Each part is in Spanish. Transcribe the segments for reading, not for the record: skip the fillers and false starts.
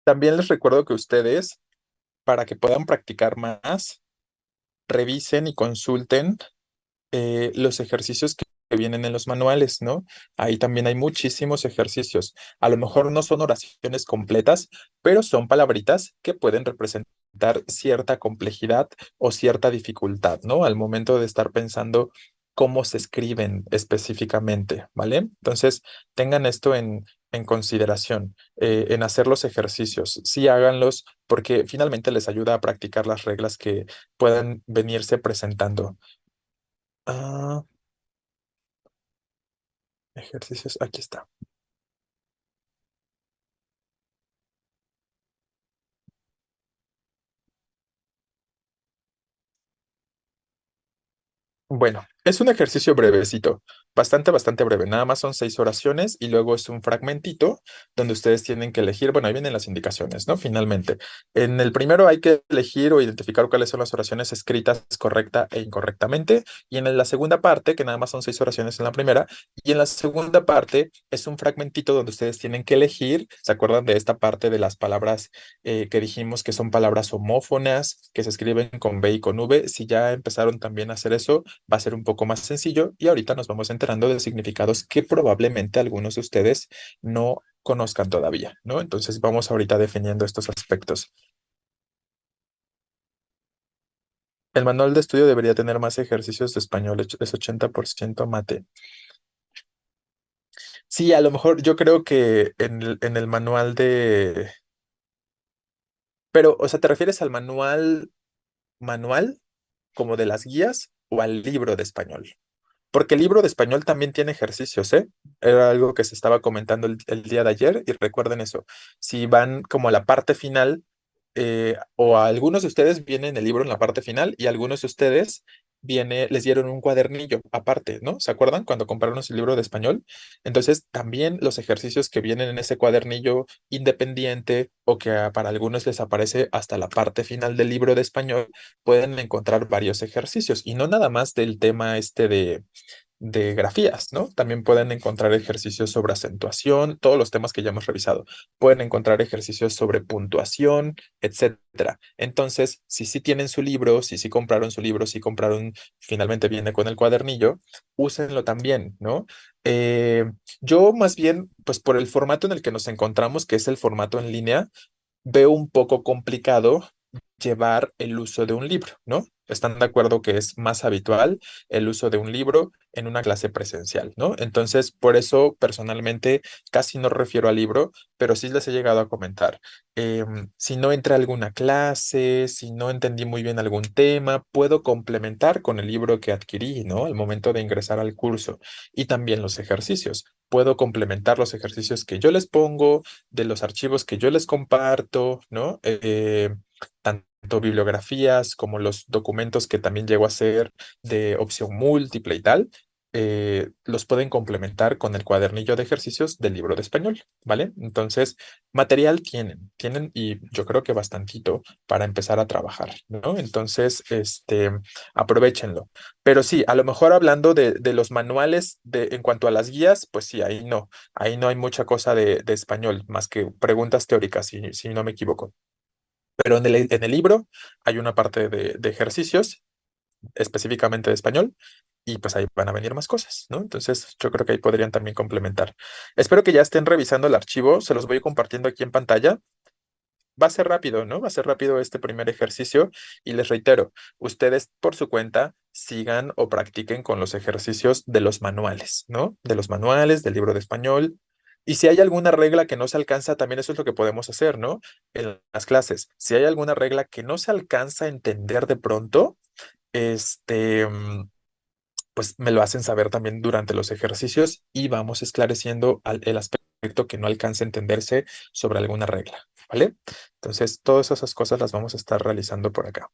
También les recuerdo que ustedes, para que puedan practicar más, revisen y consulten los ejercicios que vienen en los manuales, ¿no? Ahí también hay muchísimos ejercicios. A lo mejor no son oraciones completas, pero son palabritas que pueden representar cierta complejidad o cierta dificultad, ¿no? Al momento de estar pensando cómo se escriben específicamente, ¿vale? Entonces, tengan esto en consideración, en hacer los ejercicios. Sí, háganlos porque finalmente les ayuda a practicar las reglas que puedan venirse presentando. Ah, ejercicios, aquí está. Bueno, es un ejercicio brevecito, bastante breve. Nada más son 6 oraciones y luego es un fragmentito donde ustedes tienen que elegir. Bueno, ahí vienen las indicaciones, ¿no? Finalmente, en el primero hay que elegir o identificar cuáles son las oraciones escritas correcta e incorrectamente. Y en la segunda parte, que nada más son 6 oraciones en la primera, y en la segunda parte es un fragmentito donde ustedes tienen que elegir. ¿Se acuerdan de esta parte de las palabras que dijimos que son palabras homófonas, que se escriben con B y con V? Si ya empezaron también a hacer eso va a ser un poco más sencillo y ahorita nos vamos enterando de significados que probablemente algunos de ustedes no conozcan todavía, ¿no? Entonces vamos ahorita definiendo estos aspectos. El manual de estudio debería tener más ejercicios de español, es 80% mate. Sí, a lo mejor yo creo que en el manual de... Pero, o sea, ¿te refieres al manual como de las guías o al libro de español? Porque el libro de español también tiene ejercicios, ¿eh? Era algo que se estaba comentando el día de ayer y recuerden eso. Si van como a la parte final, o a algunos de ustedes vienen el libro en la parte final y algunos de ustedes les dieron un cuadernillo aparte, ¿no? ¿Se acuerdan cuando compraron su libro de español? Entonces, también los ejercicios que vienen en ese cuadernillo independiente o que para algunos les aparece hasta la parte final del libro de español, pueden encontrar varios ejercicios y no nada más del tema este de grafías, ¿no? También pueden encontrar ejercicios sobre acentuación, todos los temas que ya hemos revisado. Pueden encontrar ejercicios sobre puntuación, etcétera. Entonces, si sí tienen su libro, si sí compraron su libro, si compraron, finalmente viene con el cuadernillo, úsenlo también, ¿no? Eh, yo más bien, pues por el formato en el que nos encontramos, que es el formato en línea, veo un poco complicado llevar el uso de un libro, ¿no? ¿Están de acuerdo que es más habitual el uso de un libro en una clase presencial, ¿no? Entonces, por eso personalmente casi no refiero al libro, pero sí les he llegado a comentar. Si no entré a alguna clase, si no entendí muy bien algún tema, puedo complementar con el libro que adquirí, ¿no? Al momento de ingresar al curso y también los ejercicios. Puedo complementar los ejercicios que yo les pongo, de los archivos que yo les comparto, ¿no? Tanto bibliografías como los documentos que también llego a hacer de opción múltiple y tal, los pueden complementar con el cuadernillo de ejercicios del libro de español, ¿vale? Entonces, material tienen y yo creo que bastantito para empezar a trabajar, ¿no? Entonces, aprovéchenlo. Pero sí, a lo mejor hablando de los manuales en cuanto a las guías, pues sí, ahí no hay mucha cosa de español, más que preguntas teóricas, si no me equivoco. Pero en el libro hay una parte de ejercicios, específicamente de español, y pues ahí van a venir más cosas, ¿no? Entonces yo creo que ahí podrían también complementar. Espero que ya estén revisando el archivo, se los voy compartiendo aquí en pantalla. Va a ser rápido, ¿no? Va a ser rápido este primer ejercicio y les reitero, ustedes por su cuenta sigan o practiquen con los ejercicios de los manuales, ¿no? De los manuales, del libro de español. Y si hay alguna regla que no se alcanza, también eso es lo que podemos hacer, ¿no? En las clases, si hay alguna regla que no se alcanza a entender de pronto, este, pues me lo hacen saber también durante los ejercicios y vamos esclareciendo el aspecto que no alcance a entenderse sobre alguna regla, ¿vale? Entonces, todas esas cosas las vamos a estar realizando por acá.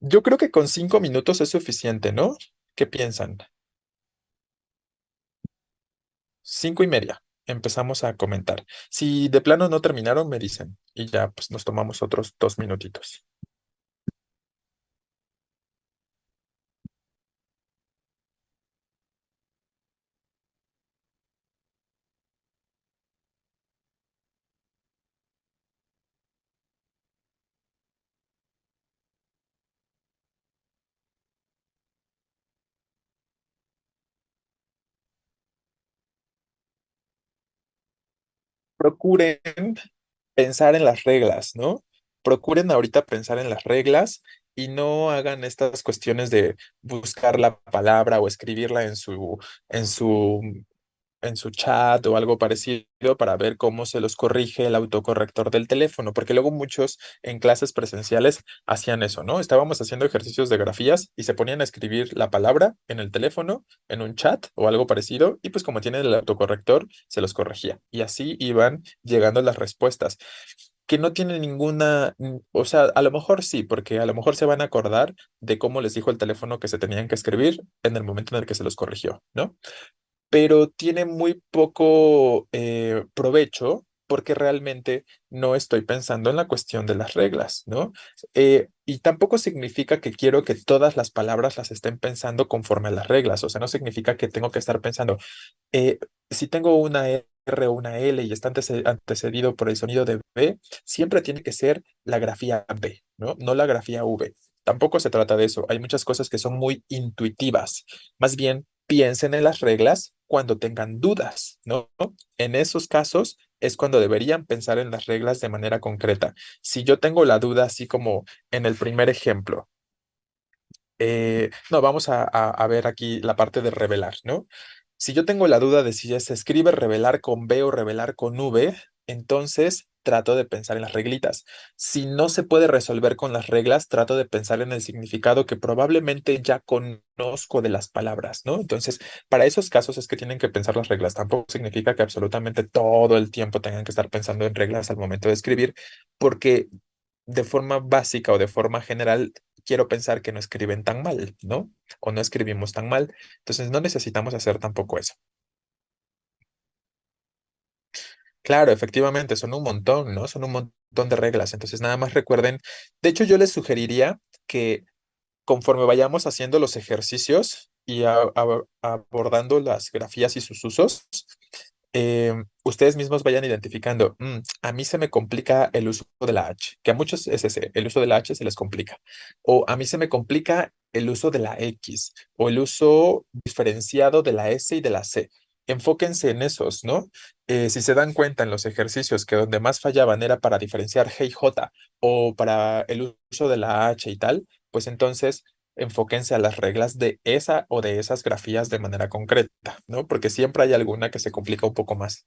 Yo creo que con 5 minutos es suficiente, ¿no? ¿Qué piensan? 5:30. Empezamos a comentar. Si de plano no terminaron, me dicen y ya pues nos tomamos otros 2 minutitos. procuren pensar en las reglas, ¿no? Procuren ahorita pensar en las reglas y no hagan estas cuestiones de buscar la palabra o escribirla en su en su chat o algo parecido para ver cómo se los corrige el autocorrector del teléfono, porque luego muchos en clases presenciales hacían eso, ¿no? Estábamos haciendo ejercicios de grafías y se ponían a escribir la palabra en el teléfono, en un chat o algo parecido, y pues como tienen el autocorrector, se los corregía. Y así iban llegando las respuestas. Que no tienen ninguna, o sea, a lo mejor sí, porque a lo mejor se van a acordar de cómo les dijo el teléfono que se tenían que escribir en el momento en el que se los corrigió, ¿no? Pero tiene muy poco provecho porque realmente no estoy pensando en la cuestión de las reglas, ¿no? Y tampoco significa que quiero que todas las palabras las estén pensando conforme a las reglas, o sea, no significa que tengo que estar pensando, eh, si tengo una R o una L y está antecedido por el sonido de B, siempre tiene que ser la grafía B, ¿no? No la grafía V. Tampoco se trata de eso. Hay muchas cosas que son muy intuitivas. Más bien, piensen en las reglas cuando tengan dudas, ¿no? En esos casos es cuando deberían pensar en las reglas de manera concreta. Si yo tengo la duda, así como en el primer ejemplo, no, vamos a ver aquí la parte de revelar, ¿no? Si yo tengo la duda de si ya se escribe revelar con B o revelar con V, entonces trato de pensar en las reglitas. Si no se puede resolver con las reglas, trato de pensar en el significado que probablemente ya conozco de las palabras, ¿no? Entonces, para esos casos es que tienen que pensar las reglas. Tampoco significa que absolutamente todo el tiempo tengan que estar pensando en reglas al momento de escribir, porque de forma básica o de forma general quiero pensar que no escriben tan mal, ¿no? O no escribimos tan mal. Entonces no necesitamos hacer tampoco eso. Claro, efectivamente, son un montón, ¿no? Son un montón de reglas. Entonces nada más recuerden, de hecho yo les sugeriría que conforme vayamos haciendo los ejercicios y abordando las grafías y sus usos, ustedes mismos vayan identificando, a mí se me complica el uso de la H, que a muchos es ese, el uso de la H se les complica, o a mí se me complica el uso de la X, o el uso diferenciado de la S y de la C. Enfóquense en esos, ¿no? Si se dan cuenta en los ejercicios que donde más fallaban era para diferenciar G y J o para el uso de la H y tal, pues entonces enfóquense a las reglas de esa o de esas grafías de manera concreta, ¿no? Porque siempre hay alguna que se complica un poco más.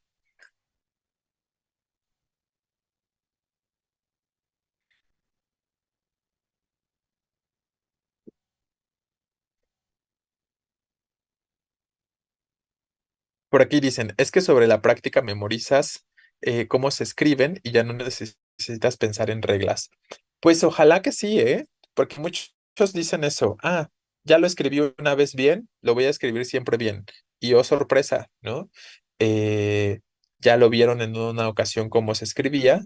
Por aquí dicen, es que sobre la práctica memorizas cómo se escriben y ya no necesitas pensar en reglas. Pues ojalá que sí, ¿eh? Porque muchos dicen eso. Ah, ya lo escribí una vez bien, lo voy a escribir siempre bien. Y oh, sorpresa, ¿no? Eh, ya lo vieron en una ocasión cómo se escribía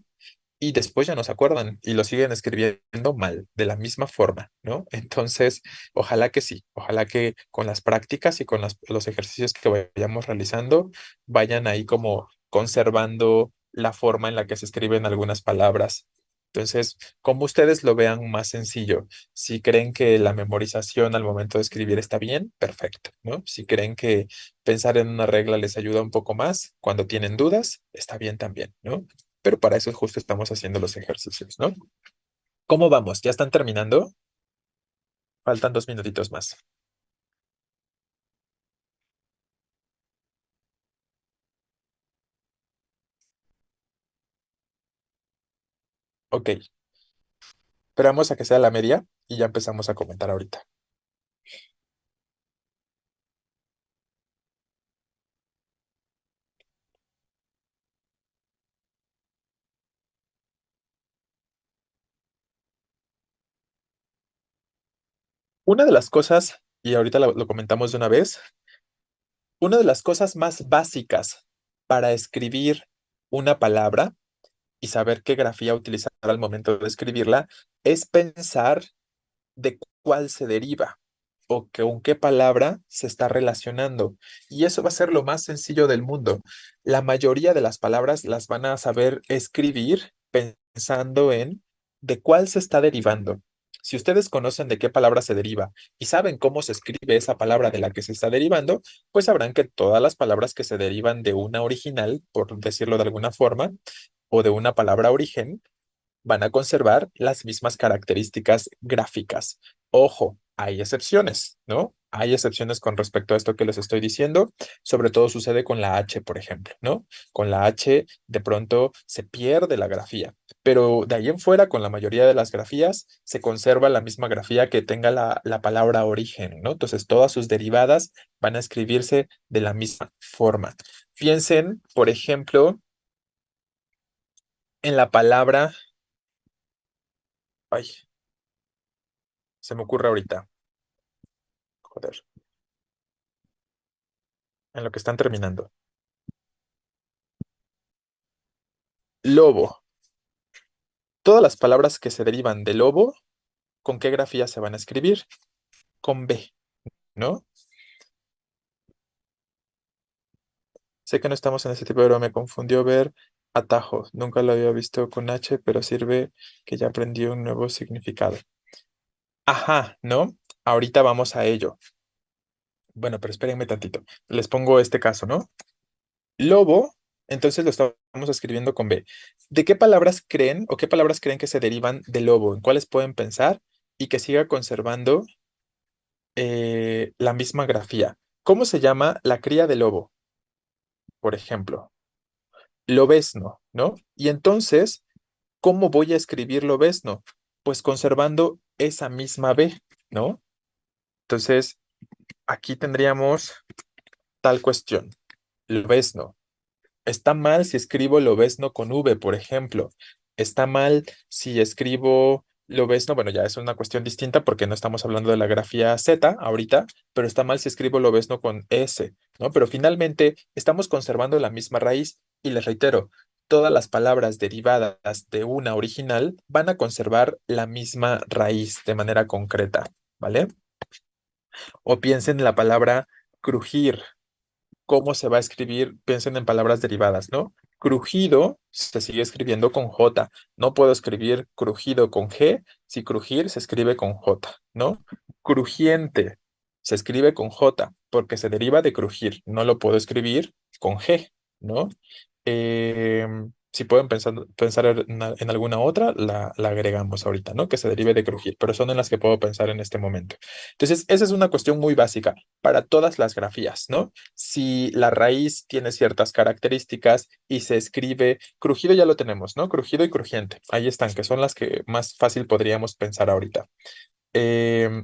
y después ya no se acuerdan y lo siguen escribiendo mal, de la misma forma, ¿no? Entonces, ojalá que sí, ojalá que con las prácticas y con los ejercicios que vayamos realizando, vayan ahí como conservando la forma en la que se escriben algunas palabras. Entonces, como ustedes lo vean más sencillo, si creen que la memorización al momento de escribir está bien, perfecto, ¿no? Si creen que pensar en una regla les ayuda un poco más cuando tienen dudas, está bien también, ¿no? Pero para eso justo estamos haciendo los ejercicios, ¿no? ¿Cómo vamos? ¿Ya están terminando? Faltan 2 minutitos más. Ok, esperamos a que sea la media y ya empezamos a comentar ahorita. Una de las cosas, y ahorita lo comentamos de una vez, una de las cosas más básicas para escribir una palabra y saber qué grafía utilizar al momento de escribirla es pensar de cuál se deriva o con qué palabra se está relacionando. Y eso va a ser lo más sencillo del mundo. La mayoría de las palabras las van a saber escribir pensando en de cuál se está derivando. Si ustedes conocen de qué palabra se deriva y saben cómo se escribe esa palabra de la que se está derivando, pues sabrán que todas las palabras que se derivan de una original, por decirlo de alguna forma, o de una palabra origen, van a conservar las mismas características gráficas. Ojo, hay excepciones, ¿no? Hay excepciones con respecto a esto que les estoy diciendo. Sobre todo sucede con la H, por ejemplo, ¿no? Con la H de pronto se pierde la grafía, pero de ahí en fuera, con la mayoría de las grafías, se conserva la misma grafía que tenga la palabra origen, ¿no? Entonces, todas sus derivadas van a escribirse de la misma forma. Piensen, por ejemplo, en la palabra, ay, se me ocurre ahorita. Joder, en lo que están terminando. Lobo. Todas las palabras que se derivan de lobo, ¿con qué grafía se van a escribir? Con B, ¿no? Sé que no estamos en ese tipo, pero me confundió ver atajo. Nunca lo había visto con H, pero sirve que ya aprendí un nuevo significado. Ajá, ¿no? Ahorita vamos a ello. Bueno, pero espérenme tantito. Les pongo este caso, ¿no? Lobo, entonces lo estamos escribiendo con B. ¿De qué palabras creen o qué palabras creen que se derivan de lobo? ¿En cuáles pueden pensar y que siga conservando la misma grafía? ¿Cómo se llama la cría de lobo, por ejemplo? Lobezno, ¿no? Y entonces, ¿cómo voy a escribir lobezno? Pues conservando esa misma B, ¿no? Entonces, aquí tendríamos tal cuestión. Lobezno. Está mal si escribo lobezno con V, por ejemplo. Está mal si escribo lobezno, bueno, ya es una cuestión distinta porque no estamos hablando de la grafía Z ahorita, pero está mal si escribo lobezno con S, ¿no? Pero finalmente estamos conservando la misma raíz y les reitero, todas las palabras derivadas de una original van a conservar la misma raíz de manera concreta, ¿vale? O piensen en la palabra crujir. ¿Cómo se va a escribir? Piensen en palabras derivadas, ¿no? Crujido se sigue escribiendo con J. No puedo escribir crujido con G si crujir se escribe con J, ¿no? Crujiente se escribe con J porque se deriva de crujir. No lo puedo escribir con G, ¿no? Si pueden pensar en alguna otra, la agregamos ahorita, ¿no? Que se derive de crujir, pero son en las que puedo pensar en este momento. Entonces, esa es una cuestión muy básica para todas las grafías, ¿no? Si la raíz tiene ciertas características y se escribe, crujido ya lo tenemos, ¿no? Crujido y crujiente, ahí están, que son las que más fácil podríamos pensar ahorita. Em,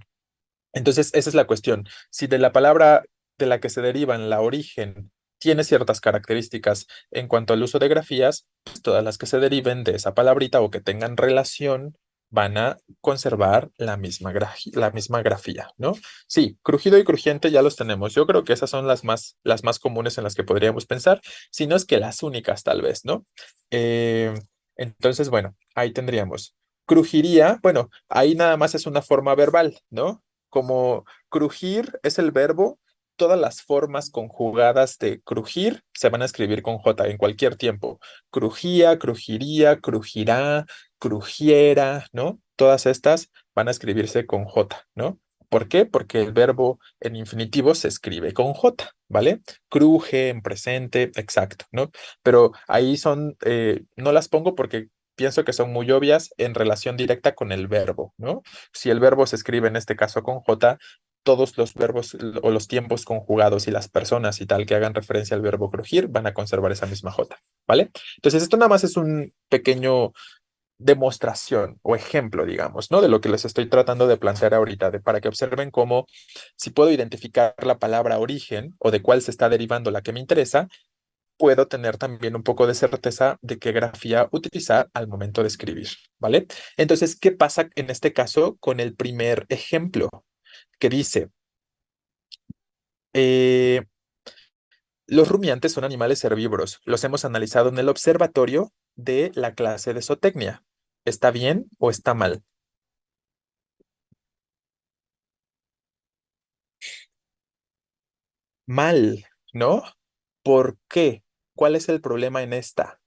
entonces, esa es la cuestión. Si de la palabra de la que se derivan la origen tiene ciertas características en cuanto al uso de grafías, pues todas las que se deriven de esa palabrita o que tengan relación van a conservar la misma grafía, ¿no? Sí, crujido y crujiente ya los tenemos. Yo creo que esas son las más comunes en las que podríamos pensar, si no es que las únicas tal vez, ¿no? Eh, entonces, bueno, ahí tendríamos. Crujiría, bueno, ahí nada más es una forma verbal, ¿no? Como crujir es el verbo, todas las formas conjugadas de crujir se van a escribir con J en cualquier tiempo. Crujía, crujiría, crujirá, crujiera, ¿no? Todas estas van a escribirse con J, ¿no? ¿Por qué? Porque el verbo en infinitivo se escribe con J, ¿vale? Cruje en presente, exacto, ¿no? Pero ahí son, no las pongo porque pienso que son muy obvias en relación directa con el verbo, ¿no? Si el verbo se escribe en este caso con J, todos los verbos o los tiempos conjugados y las personas y tal que hagan referencia al verbo crujir van a conservar esa misma J, ¿vale? Entonces, esto nada más es un pequeño demostración o ejemplo, digamos, ¿no? De lo que les estoy tratando de plantear ahorita, para que observen cómo si puedo identificar la palabra origen o de cuál se está derivando la que me interesa, puedo tener también un poco de certeza de qué grafía utilizar al momento de escribir, ¿vale? Entonces, ¿qué pasa en este caso con el primer ejemplo que dice, eh, los rumiantes son animales herbívoros, los hemos analizado en el observatorio de la clase de zootecnia? ¿Está bien o está mal? Mal, ¿no? ¿Por qué? ¿Cuál es el problema en esta?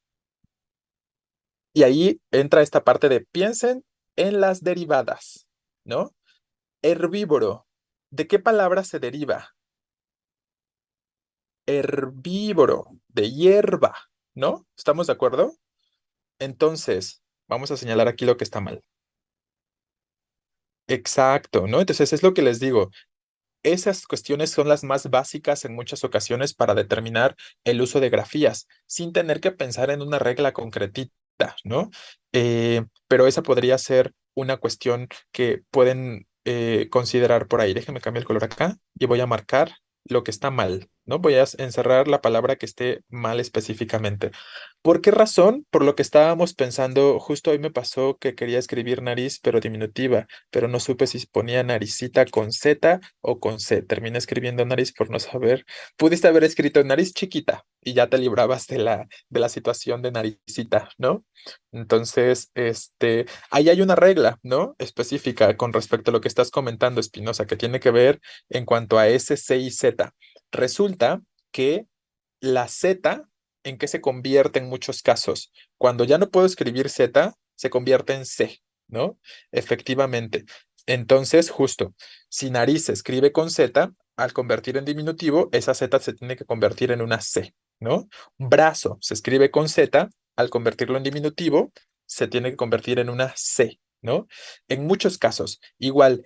Y ahí entra esta parte de piensen en las derivadas. ¿no? Herbívoro. ¿De qué palabra se deriva? Herbívoro, de hierba, ¿no? ¿Estamos de acuerdo? Entonces, vamos a señalar aquí lo que está mal. Exacto, ¿no? Entonces es lo que les digo. Esas cuestiones son las más básicas en muchas ocasiones para determinar el uso de grafías, sin tener que pensar en una regla concretita, ¿no? Pero esa podría ser una cuestión que pueden considerar por ahí. Déjenme cambiar el color acá y voy a marcar lo que está mal, ¿no? Voy a encerrar la palabra que esté mal específicamente. ¿Por qué razón? Por lo que estábamos pensando, justo hoy me pasó que quería escribir nariz, pero diminutiva, pero no supe si ponía naricita con Z o con C. Terminé escribiendo nariz por no saber. Pudiste haber escrito nariz chiquita y ya te librabas de la situación de naricita, ¿no? Entonces, ahí hay una regla, ¿no? Específica con respecto a lo que estás comentando, Espinosa, que tiene que ver en cuanto a S, C y Z. Resulta que la Z, ¿en qué se convierte en muchos casos? Cuando ya no puedo escribir Z, se convierte en C, ¿no? Efectivamente. Entonces, justo, si nariz se escribe con Z, al convertir en diminutivo, esa Z se tiene que convertir en una C, ¿no? Brazo se escribe con Z, al convertirlo en diminutivo, se tiene que convertir en una C, ¿no? En muchos casos, igual,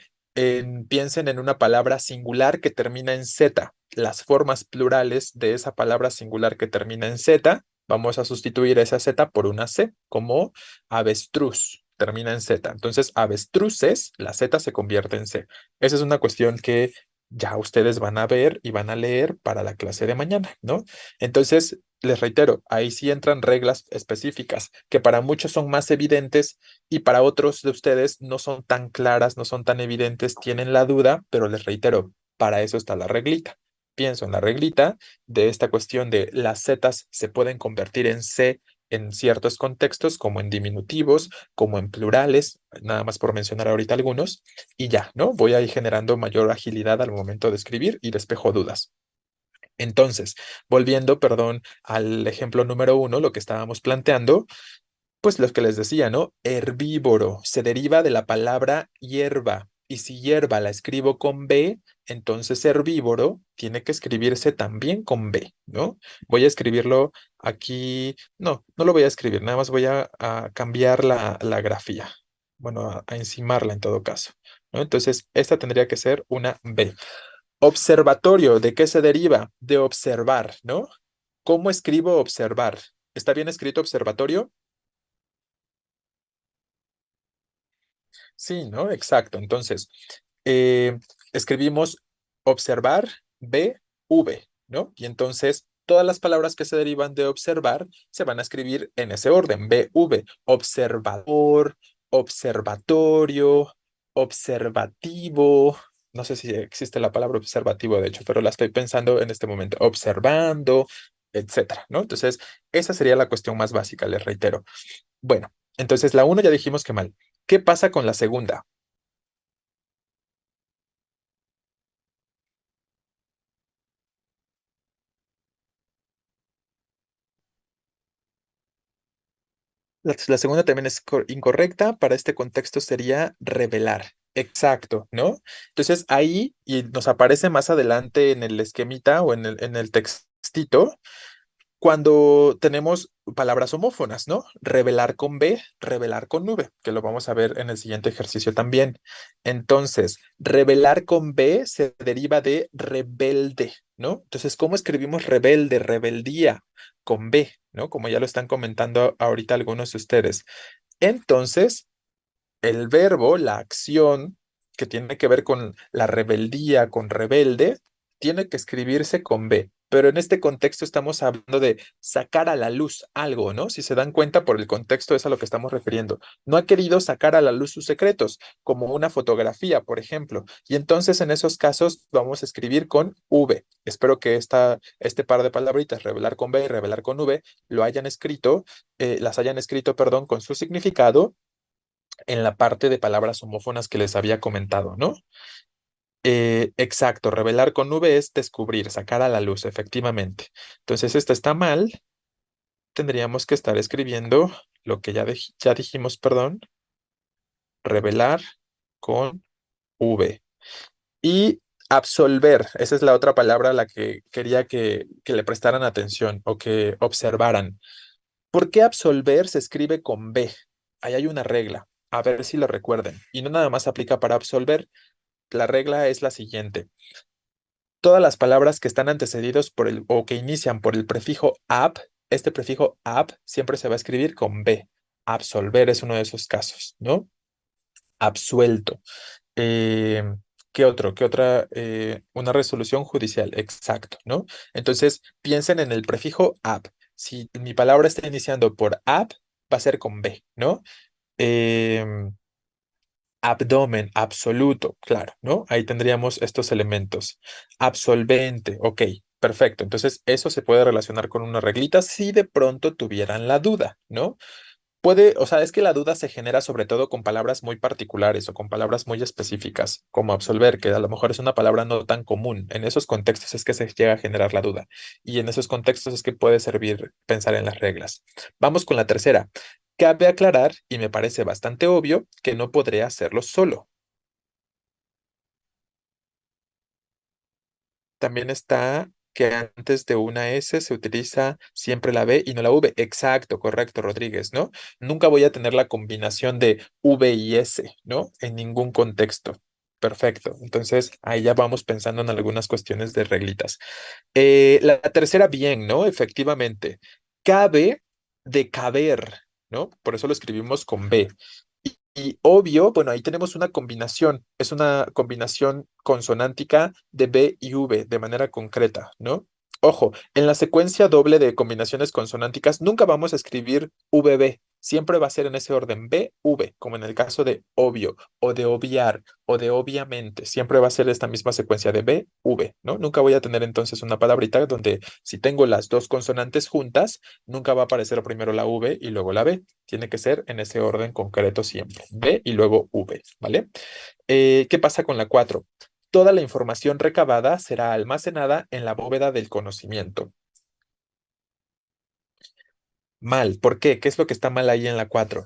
piensen en una palabra singular que termina en Z. Las formas plurales de esa palabra singular que termina en Z, vamos a sustituir esa Z por una C, como avestruz, termina en Z. Entonces, avestruces, la Z se convierte en C. Esa es una cuestión que ya ustedes van a ver y van a leer para la clase de mañana, ¿no? Entonces, les reitero, ahí sí entran reglas específicas que para muchos son más evidentes y para otros de ustedes no son tan claras, no son tan evidentes, tienen la duda, pero les reitero, para eso está la reglita. Pienso en la reglita de esta cuestión de las zetas se pueden convertir en C en ciertos contextos, como en diminutivos, como en plurales, nada más por mencionar ahorita algunos, y ya, ¿no? Voy a ir generando mayor agilidad al momento de escribir y despejo dudas. Entonces, volviendo, perdón, al ejemplo número uno, lo que estábamos planteando, pues lo que les decía, ¿no? Herbívoro se deriva de la palabra hierba. Y si hierba la escribo con B, entonces herbívoro tiene que escribirse también con B, ¿no? Voy a escribirlo aquí. No, no lo voy a escribir, nada más voy a cambiar la grafía. Bueno, a encimarla en todo caso, ¿no? Entonces, esta tendría que ser una B. Observatorio, ¿de qué se deriva? De observar, ¿no? ¿Cómo escribo observar? ¿Está bien escrito observatorio? Sí, ¿no? Exacto. Entonces, eh, escribimos observar, B, V, ¿no? Y entonces todas las palabras que se derivan de observar se van a escribir en ese orden, B, V, observador, observatorio, observativo. No sé si existe la palabra observativo, de hecho, pero la estoy pensando en este momento, observando, etcétera, ¿no? Entonces, esa sería la cuestión más básica, les reitero. Bueno, entonces la uno ya dijimos que mal. ¿Qué pasa con la segunda? La segunda también es incorrecta. Para este contexto sería revelar. Exacto, ¿no? Entonces ahí, y nos aparece más adelante en el esquemita o en el textito, cuando tenemos palabras homófonas, ¿no? Revelar con B, revelar con V, que lo vamos a ver en el siguiente ejercicio también. Entonces, revelar con B se deriva de rebelde, ¿no? Entonces, ¿cómo escribimos rebelde, rebeldía con B, ¿no? Como ya lo están comentando ahorita algunos de ustedes. Entonces, el verbo, la acción que tiene que ver con la rebeldía, con rebelde, tiene que escribirse con B. Pero en este contexto estamos hablando de sacar a la luz algo, ¿no? Si se dan cuenta por el contexto es a lo que estamos refiriendo. No ha querido sacar a la luz sus secretos, como una fotografía, por ejemplo. Y entonces en esos casos vamos a escribir con V. Espero que este par de palabritas, revelar con B y revelar con V, lo hayan escrito, las hayan escrito, perdón, con su significado en la parte de palabras homófonas que les había comentado, ¿no? Exacto, revelar con V es descubrir, sacar a la luz, efectivamente. Entonces, esta está mal. Tendríamos que estar escribiendo lo que ya dijimos, perdón, revelar con V. Y absolver, esa es la otra palabra a la que quería que le prestaran atención o que observaran. ¿Por qué absolver se escribe con B? Ahí hay una regla, a ver si lo recuerden. Y no nada más aplica para absolver, la regla es la siguiente. Todas las palabras que están antecedidos por el o que inician por el prefijo ab, este prefijo ab siempre se va a escribir con B. Absolver es uno de esos casos, ¿no? Absuelto. Eh, ¿Qué otro? ¿Qué otra? Una resolución judicial, exacto, ¿no? Entonces, piensen en el prefijo ab. Si mi palabra está iniciando por ab, va a ser con B, ¿no? Em, Abdomen, absoluto, claro, ¿no? Ahí tendríamos estos elementos. Absolvente, ok, perfecto. Entonces, eso se puede relacionar con una reglita si de pronto tuvieran la duda, ¿no? Puede, o sea, es que la duda se genera sobre todo con palabras muy particulares o con palabras muy específicas, como absolver, que a lo mejor es una palabra no tan común. En esos contextos es que se llega a generar la duda. Y en esos contextos es que puede servir pensar en las reglas. Vamos con la tercera. Cabe aclarar, y me parece bastante obvio, que no podré hacerlo solo. También está que antes de una S se utiliza siempre la B y no la V. Exacto, correcto, Rodríguez, ¿no? Nunca voy a tener la combinación de V y S, ¿no? En ningún contexto. Perfecto. Entonces, ahí ya vamos pensando en algunas cuestiones de reglitas. La tercera, bien, ¿no? Efectivamente. Cabe de caber, ¿no? Por eso lo escribimos con B. Y obvio, bueno, ahí tenemos una combinación, es una combinación consonántica de B y V de manera concreta, ¿no? Ojo, en la secuencia doble de combinaciones consonánticas nunca vamos a escribir VB, siempre va a ser en ese orden B, V, como en el caso de obvio o de obviar o de obviamente, siempre va a ser esta misma secuencia de B, V, ¿no? Nunca voy a tener entonces una palabrita donde si tengo las dos consonantes juntas, nunca va a aparecer primero la V y luego la B. Tiene que ser en ese orden concreto siempre. B y luego V, ¿vale? ¿Qué pasa con la 4? Toda la información recabada será almacenada en la bóveda del conocimiento. Mal. ¿Por qué? ¿Qué es lo que está mal ahí en la 4?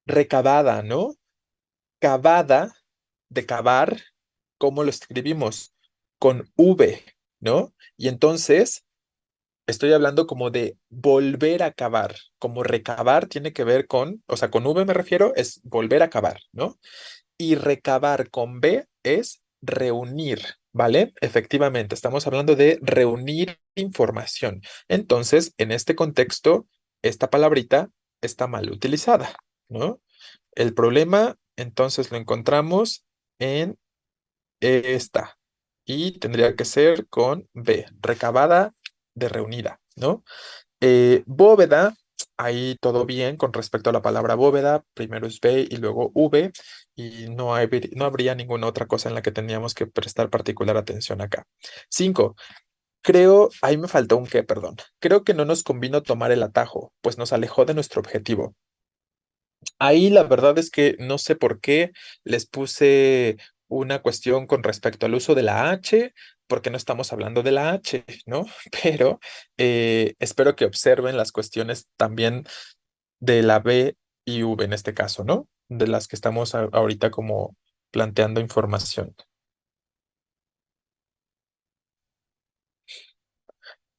Recabada, ¿no? Cavada, de cavar, ¿cómo lo escribimos? Con V, ¿no? Y entonces estoy hablando como de volver a cavar, como recabar tiene que ver con, o sea, con V me refiero, es volver a cavar, ¿no? Y recabar con B es reunir, ¿vale? Efectivamente, estamos hablando de reunir información. Entonces, en este contexto, esta palabrita está mal utilizada, ¿no? El problema, entonces, lo encontramos en esta y tendría que ser con B, recabada de reunida, ¿no? Bóveda, ahí todo bien con respecto a la palabra bóveda, primero es B y luego V, y no habría ninguna otra cosa en la que teníamos que prestar particular atención acá. 5. Creo, ahí me faltó un qué, perdón. Creo que no nos convino tomar el atajo, pues nos alejó de nuestro objetivo. Ahí la verdad es que no sé por qué les puse una cuestión con respecto al uso de la H, porque no estamos hablando de la H, ¿no? Pero espero que observen las cuestiones también de la B y V en este caso, ¿no? De las que estamos ahorita como planteando información.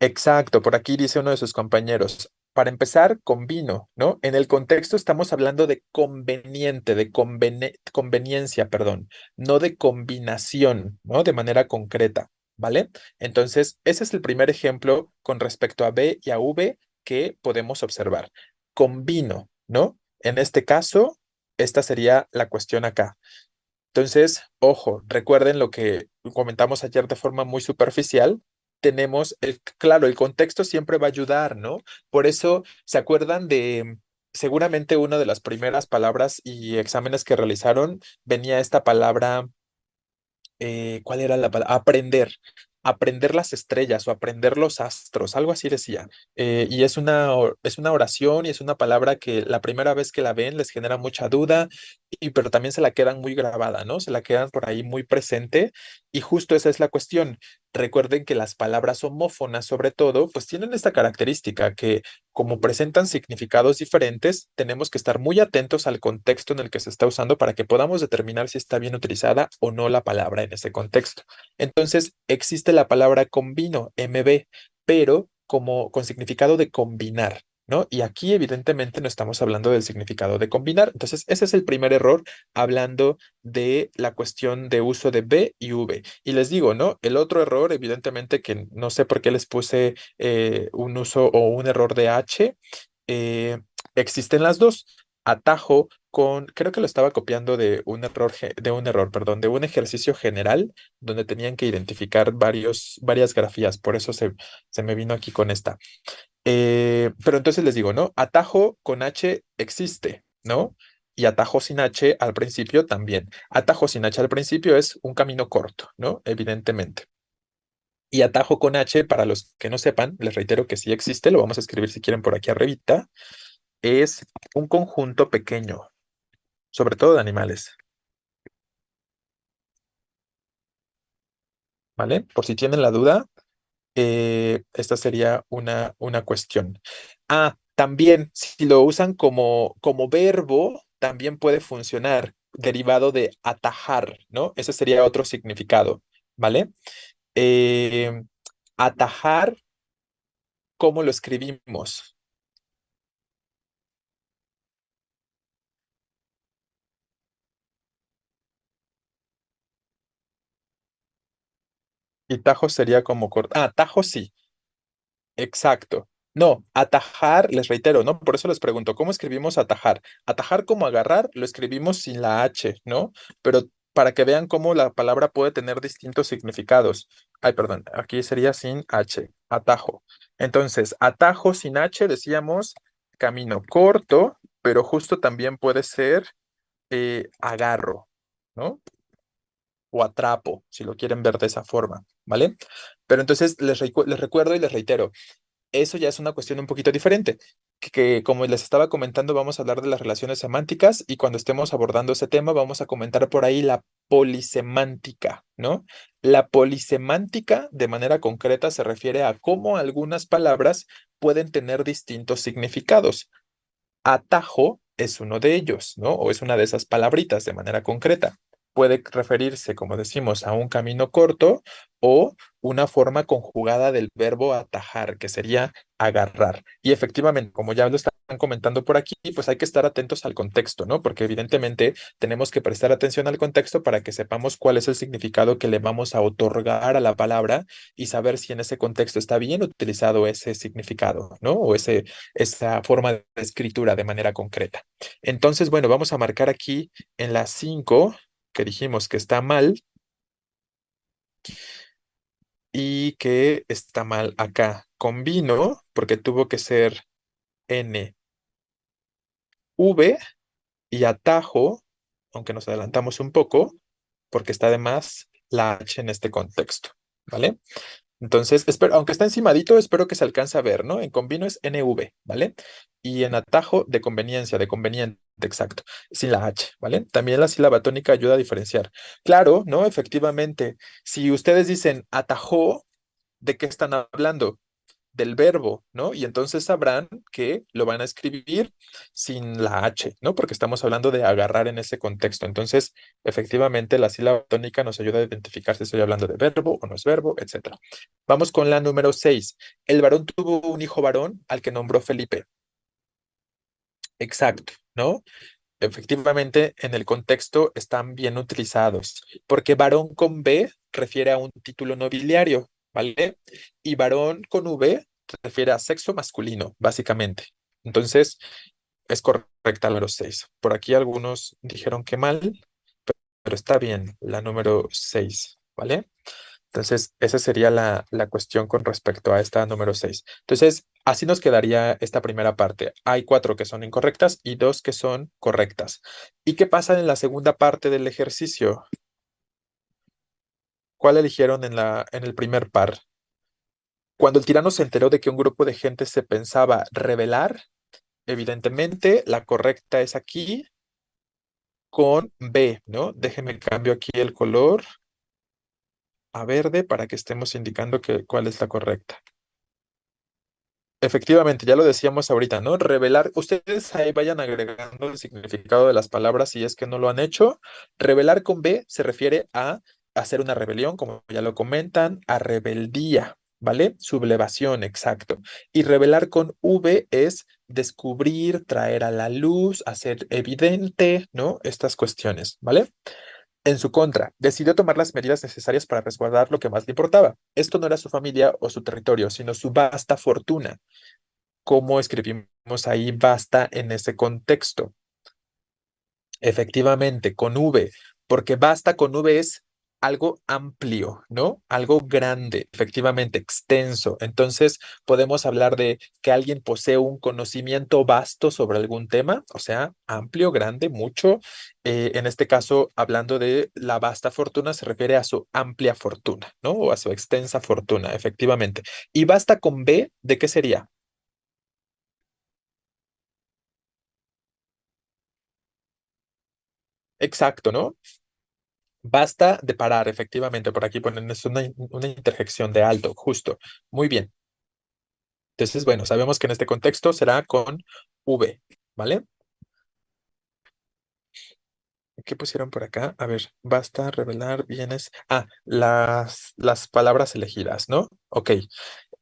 Exacto, por aquí dice uno de sus compañeros. Para empezar, convino, ¿no? En el contexto estamos hablando de conveniente, de conveniencia, perdón, no de combinación, ¿no? De manera concreta, ¿vale? Entonces, ese es el primer ejemplo con respecto a B y a V que podemos observar. Convino, ¿no? En este caso, esta sería la cuestión acá. Entonces, ojo, recuerden lo que comentamos ayer de forma muy superficial. Tenemos claro, el contexto siempre va a ayudar, ¿no? Por eso, ¿se acuerdan de seguramente una de las primeras palabras y exámenes que realizaron venía esta palabra, ¿cuál era la palabra? Aprender. Aprender las estrellas o aprender los astros, algo así decía. Y es una oración y es una palabra que la primera vez que la ven les genera mucha duda pero también se la quedan muy grabada, ¿no? Se la quedan por ahí muy presente y justo esa es la cuestión. Recuerden que las palabras homófonas, sobre todo, pues tienen esta característica que como presentan significados diferentes, tenemos que estar muy atentos al contexto en el que se está usando para que podamos determinar si está bien utilizada o no la palabra en ese contexto. Entonces, existe la palabra combino, MB, pero como con significado de combinar. ¿No? Y aquí evidentemente no estamos hablando del significado de combinar. Entonces, ese es el primer error hablando de la cuestión de uso de B y V. Y les digo, ¿no? El otro error, evidentemente, que no sé por qué les puse un uso o un error de H, eh, existen las dos. Atajo con, creo que lo estaba copiando de un error, perdón, de un ejercicio general donde tenían que identificar varias grafías. Por eso se me vino aquí con esta. Pero entonces les digo, ¿no? Atajo con H existe, ¿no? Y atajo sin H al principio también. Atajo sin H al principio es un camino corto, ¿no? Evidentemente. Y atajo con H, para los que no sepan, les reitero que sí existe, lo vamos a escribir si quieren por aquí arribita, es un conjunto pequeño, sobre todo de animales, ¿vale? Por si tienen la duda, esta sería una cuestión. Ah, también, si lo usan como verbo, también puede funcionar, derivado de atajar, ¿no? Ese sería otro significado, ¿vale? Eh, atajar, ¿cómo lo escribimos? Y tajo sería como cortar. Ah, tajo sí. Exacto. No, atajar, les reitero, ¿no? Por eso les pregunto, ¿cómo escribimos atajar? Atajar como agarrar, lo escribimos sin la H, ¿no? Pero para que vean cómo la palabra puede tener distintos significados. Ay, perdón, aquí sería sin H, atajo. Entonces, atajo sin H decíamos camino corto, pero justo también puede ser agarro, ¿no? O atrapo, si lo quieren ver de esa forma, ¿vale? Pero entonces les recuerdo y les reitero, eso ya es una cuestión un poquito diferente, que como les estaba comentando, vamos a hablar de las relaciones semánticas y cuando estemos abordando ese tema vamos a comentar por ahí la polisemántica, ¿no? La polisemántica de manera concreta se refiere a cómo algunas palabras pueden tener distintos significados. Atajo es uno de ellos, ¿no? O es una de esas palabritas de manera concreta. Puede referirse, como decimos, a un camino corto o una forma conjugada del verbo atajar, que sería agarrar. Y efectivamente, como ya lo están comentando por aquí, pues hay que estar atentos al contexto, ¿no? Porque evidentemente tenemos que prestar atención al contexto para que sepamos cuál es el significado que le vamos a otorgar a la palabra y saber si en ese contexto está bien utilizado ese significado, ¿no? O esa forma de escritura de manera concreta. Entonces, bueno, vamos a marcar aquí en las 5 que dijimos que está mal y que está mal acá. Combino, porque tuvo que ser N, V y atajo, aunque nos adelantamos un poco, porque está de más la H en este contexto, ¿vale? Entonces, espero, aunque está encimadito, espero que se alcance a ver, ¿no? En combino es NV, ¿vale? Y en atajo de conveniencia, de conveniente, exacto, sin la H, ¿vale? También la sílaba tónica ayuda a diferenciar. Claro, ¿no? Efectivamente, si ustedes dicen atajó, ¿de qué están hablando? Del verbo, ¿no? Y entonces sabrán que lo van a escribir sin la H, ¿no? Porque estamos hablando de agarrar en ese contexto. Entonces, efectivamente, la sílaba tónica nos ayuda a identificar si estoy hablando de verbo o no es verbo, etcétera. Vamos con la número 6. El varón tuvo un hijo varón al que nombró Felipe. Exacto, ¿no? Efectivamente, en el contexto están bien utilizados, porque varón con B refiere a un título nobiliario, ¿vale? Y varón con V refiere a sexo masculino, básicamente. Entonces, es correcta la número 6. Por aquí algunos dijeron que mal, pero está bien la número 6, ¿vale? Entonces, esa sería la cuestión con respecto a esta número 6. Entonces, así nos quedaría esta primera parte. Hay 4 que son incorrectas y 2 que son correctas. ¿Y qué pasa en la segunda parte del ejercicio? ¿Cuál eligieron en el primer par? Cuando el tirano se enteró de que un grupo de gente se pensaba rebelar, evidentemente la correcta es aquí con B, ¿no? Déjenme cambio aquí el color a verde para que estemos indicando cuál es la correcta. Efectivamente, ya lo decíamos ahorita, ¿no? Revelar, ustedes ahí vayan agregando el significado de las palabras si es que no lo han hecho. Revelar con B se refiere a hacer una rebelión, como ya lo comentan, a rebeldía, ¿vale? Sublevación, exacto. Y revelar con V es descubrir, traer a la luz, hacer evidente, ¿no? Estas cuestiones, ¿vale? En su contra, decidió tomar las medidas necesarias para resguardar lo que más le importaba. Esto no era su familia o su territorio, sino su vasta fortuna. ¿Cómo escribimos ahí basta en ese contexto? Efectivamente, con V, porque basta con V es algo amplio, ¿no? Algo grande, efectivamente, extenso. Entonces, podemos hablar de que alguien posee un conocimiento vasto sobre algún tema, o sea, amplio, grande, mucho. En este caso, hablando de la vasta fortuna, se refiere a su amplia fortuna, ¿no? O a su extensa fortuna, efectivamente. Y basta con B, ¿de qué sería? Exacto, ¿no? Basta de parar, efectivamente, por aquí ponen, es una interjección de alto, justo. Muy bien. Entonces, bueno, sabemos que en este contexto será con V, ¿vale? ¿Qué pusieron por acá? A ver, basta revelar bienes. Ah, las palabras elegidas, ¿no? Ok.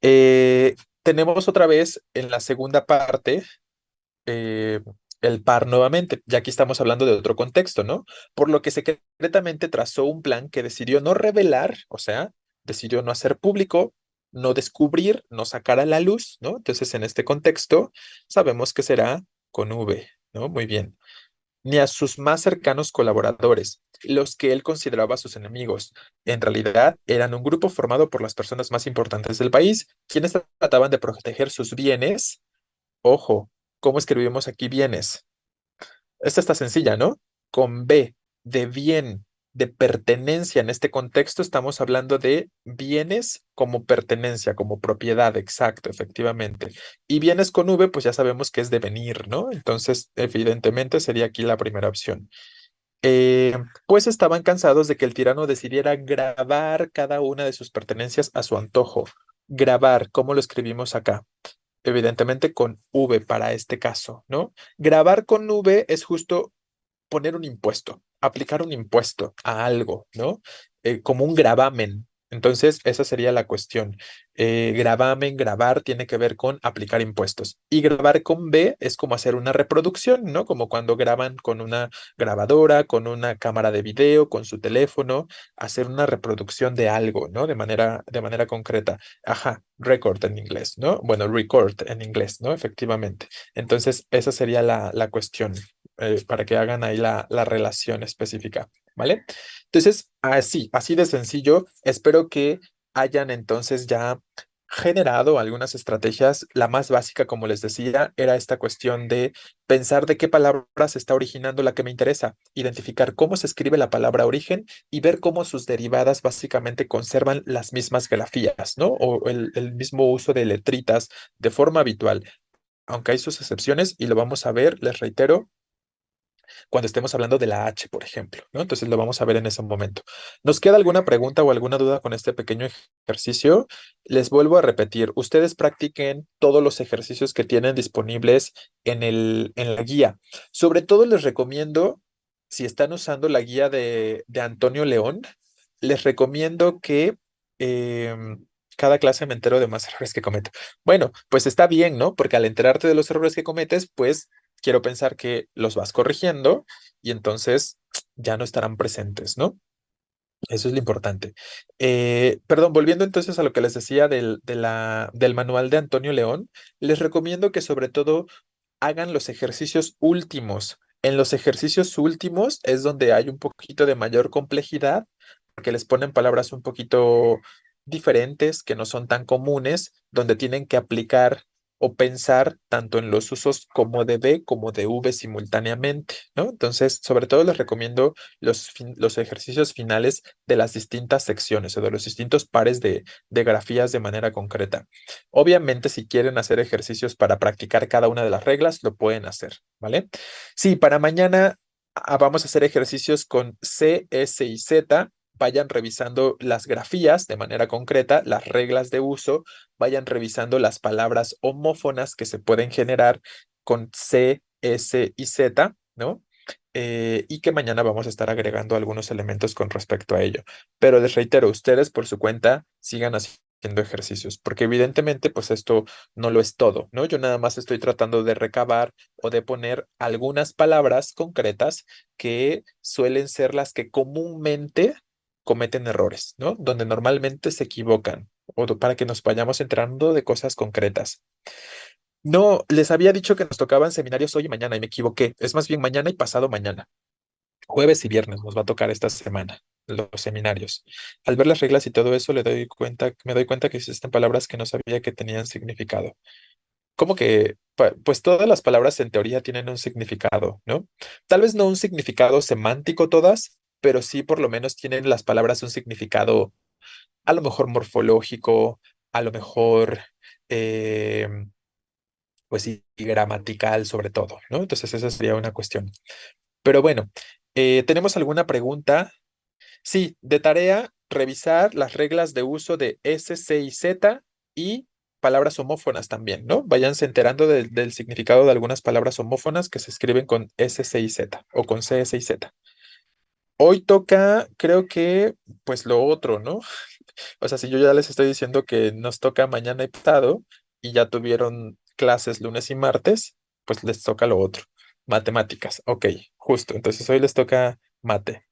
Eh, Tenemos otra vez en la segunda parte eh, el par nuevamente. Ya aquí estamos hablando de otro contexto, ¿no? Por lo que secretamente trazó un plan que decidió no revelar, o sea, decidió no hacer público, no descubrir, no sacar a la luz, ¿no? Entonces, en este contexto, sabemos que será con V, ¿no? Muy bien. Ni a sus más cercanos colaboradores, los que él consideraba sus enemigos. En realidad, eran un grupo formado por las personas más importantes del país, quienes trataban de proteger sus bienes. Ojo, ¿cómo escribimos aquí bienes? Esta está sencilla, ¿no? Con B, de bien, de pertenencia. En este contexto estamos hablando de bienes como pertenencia, como propiedad, exacto, efectivamente. Y bienes con V, pues ya sabemos que es devenir, ¿no? Entonces, evidentemente sería aquí la primera opción. Pues estaban cansados de que el tirano decidiera grabar cada una de sus pertenencias a su antojo. Grabar, ¿cómo lo escribimos acá? Evidentemente con V para este caso, ¿no? Grabar con V es justo poner un impuesto, aplicar un impuesto a algo, ¿no? Como un gravamen. Entonces, esa sería la cuestión. Gravamen, grabar, tiene que ver con aplicar impuestos. Y grabar con B es como hacer una reproducción, ¿no? Como cuando graban con una grabadora, con una cámara de video, con su teléfono, hacer una reproducción de algo, ¿no? De manera concreta. Ajá, record en inglés, ¿no? Bueno, record en inglés, ¿no? Efectivamente. Entonces, esa sería la cuestión para que hagan ahí la relación específica, ¿vale? Entonces, así de sencillo, espero que hayan entonces ya generado algunas estrategias. La más básica, como les decía, era esta cuestión de pensar de qué palabra se está originando la que me interesa, identificar cómo se escribe la palabra origen y ver cómo sus derivadas básicamente conservan las mismas grafías, ¿no? O el mismo uso de letritas de forma habitual, aunque hay sus excepciones y lo vamos a ver, les reitero, cuando estemos hablando de la H, por ejemplo, ¿no? Entonces lo vamos a ver en ese momento. ¿Nos queda alguna pregunta o alguna duda con este pequeño ejercicio? Les vuelvo a repetir, ustedes practiquen todos los ejercicios que tienen disponibles en la guía. Sobre todo les recomiendo, si están usando la guía de Antonio León, les recomiendo que cada clase me entero de más errores que cometo. Bueno, pues está bien, ¿no? Porque al enterarte de los errores que cometes, pues quiero pensar que los vas corrigiendo y entonces ya no estarán presentes, ¿no? Eso es lo importante. Perdón, volviendo entonces a lo que les decía del manual de Antonio León, les recomiendo que sobre todo hagan los ejercicios últimos. En los ejercicios últimos es donde hay un poquito de mayor complejidad, porque les ponen palabras un poquito diferentes que no son tan comunes, donde tienen que aplicar o pensar tanto en los usos como de B como de V simultáneamente, ¿no? Entonces, sobre todo les recomiendo los ejercicios finales de las distintas secciones o de los distintos pares de grafías de manera concreta. Obviamente, si quieren hacer ejercicios para practicar cada una de las reglas, lo pueden hacer, ¿vale? Sí, para mañana Vamos a hacer ejercicios con C, S y Z. Vayan revisando las grafías de manera concreta, las reglas de uso, vayan revisando las palabras homófonas que se pueden generar con C, S y Z, ¿no? Y que mañana vamos a estar agregando algunos elementos con respecto a ello. Pero les reitero, ustedes por su cuenta sigan haciendo ejercicios, porque evidentemente pues esto no lo es todo, ¿no? Yo nada más estoy tratando de recabar o de poner algunas palabras concretas que suelen ser las que comúnmente cometen errores, ¿no? Donde normalmente se equivocan, para que nos vayamos enterando de cosas concretas. No, les había dicho que nos tocaban seminarios hoy y mañana y me equivoqué. Es más bien mañana y pasado mañana. Jueves y viernes nos va a tocar esta semana los seminarios. Al ver las reglas y todo eso, me doy cuenta que existen palabras que no sabía que tenían significado. Como que, pues todas las palabras en teoría tienen un significado, ¿no? Tal vez no un significado semántico todas, pero sí por lo menos tienen las palabras un significado a lo mejor morfológico, a lo mejor, eh, pues sí, gramatical sobre todo, ¿no? Entonces esa sería una cuestión. Pero bueno, ¿tenemos alguna pregunta? Sí, de tarea, revisar las reglas de uso de S, C y Z y palabras homófonas también, ¿no? Váyanse enterando del significado de algunas palabras homófonas que se escriben con S, C y Z o con C, S y Z. Hoy toca, creo que, pues lo otro, ¿no? O sea, si yo ya les estoy diciendo que nos toca mañana y pasado y ya tuvieron clases lunes y martes, pues les toca lo otro. Matemáticas, ok, justo. Entonces hoy les toca mate.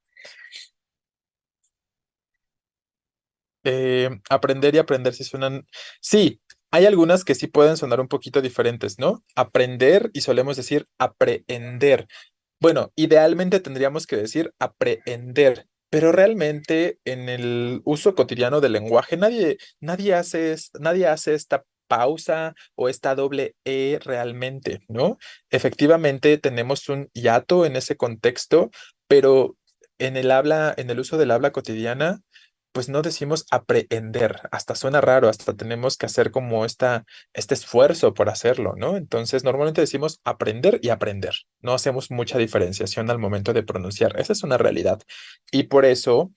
Aprender y aprender si suenan. Sí, hay algunas que sí pueden sonar un poquito diferentes, ¿no? Aprender y solemos decir aprehender. Bueno, idealmente tendríamos que decir aprehender, pero realmente en el uso cotidiano del lenguaje nadie hace esta pausa o esta doble E realmente, ¿no? Efectivamente tenemos un hiato en ese contexto, pero en el uso del habla cotidiana, pues no decimos aprehender, hasta suena raro, hasta tenemos que hacer como este esfuerzo por hacerlo, ¿no? Entonces, normalmente decimos aprender y aprender. No hacemos mucha diferenciación al momento de pronunciar. Esa es una realidad. Y por eso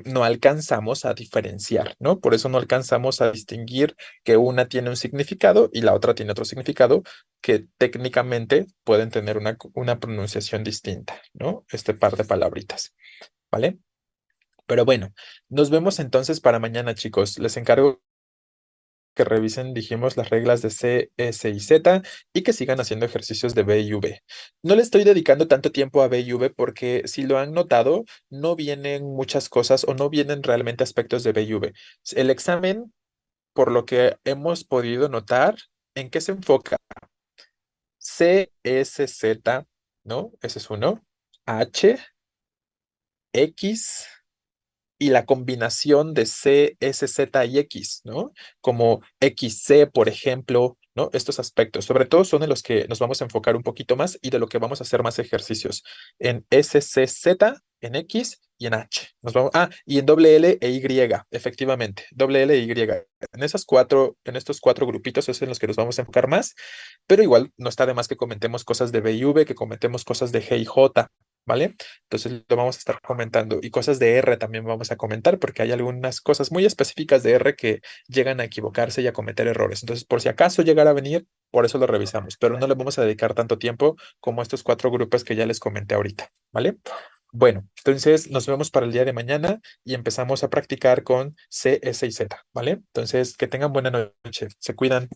no alcanzamos a diferenciar, ¿no? Por eso no alcanzamos a distinguir que una tiene un significado y la otra tiene otro significado que técnicamente pueden tener una pronunciación distinta, ¿no? Este par de palabritas, ¿vale? Pero bueno, nos vemos entonces para mañana, chicos. Les encargo que revisen, dijimos, las reglas de C, S y Z y que sigan haciendo ejercicios de B y V. No le estoy dedicando tanto tiempo a B y V porque si lo han notado, no vienen muchas cosas o no vienen realmente aspectos de B y V. El examen, por lo que hemos podido notar, ¿en qué se enfoca? C, S, Z, ¿no? Ese es uno. H, X y la combinación de C, S, Z y X, ¿no? Como XC, por ejemplo, ¿no? Estos aspectos, sobre todo son en los que nos vamos a enfocar un poquito más y de lo que vamos a hacer más ejercicios. En S, C, Z, en X y en H. Y en doble L e Y, efectivamente, doble L e Y. En estos cuatro grupitos es en los que nos vamos a enfocar más, pero igual no está de más que comentemos cosas de B y V, que comentemos cosas de G y J, ¿vale? Entonces lo vamos a estar comentando y cosas de R también vamos a comentar porque hay algunas cosas muy específicas de R que llegan a equivocarse y a cometer errores. Entonces, por si acaso llegara a venir, por eso lo revisamos, pero no le vamos a dedicar tanto tiempo como estos cuatro grupos que ya les comenté ahorita, ¿vale? Bueno, entonces nos vemos para el día de mañana y empezamos a practicar con C, S y Z, ¿vale? Entonces, que tengan buena noche. Se cuidan.